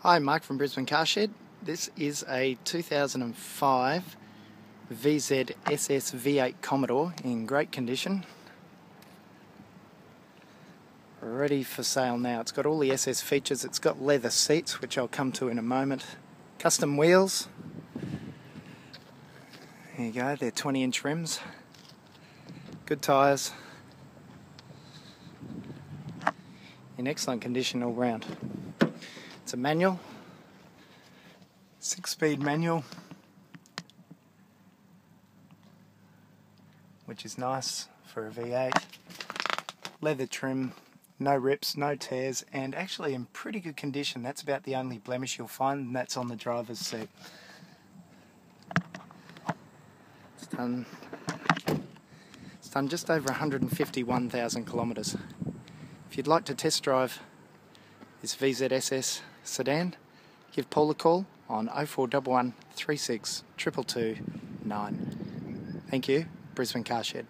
Hi, Mike from Brisbane Car Shed. This is a 2005 VZ SS V8 Commodore in great condition. Ready for sale now. It's got all the SS features. It's got leather seats, which I'll come to in a moment. Custom wheels. There you go, they're 20-inch rims. Good tyres. In excellent condition all round. It's a manual, 6-speed manual, which is nice for a V8. Leather trim, no rips, no tears, and actually in pretty good condition. That's about the only blemish you'll find, and that's on the driver's seat. It's done just over 151,000 kilometres. If you'd like to test drive this VZSS Sedan, give Paul a call on 0411 36 222 9. Thank you, Brisbane Car Shed.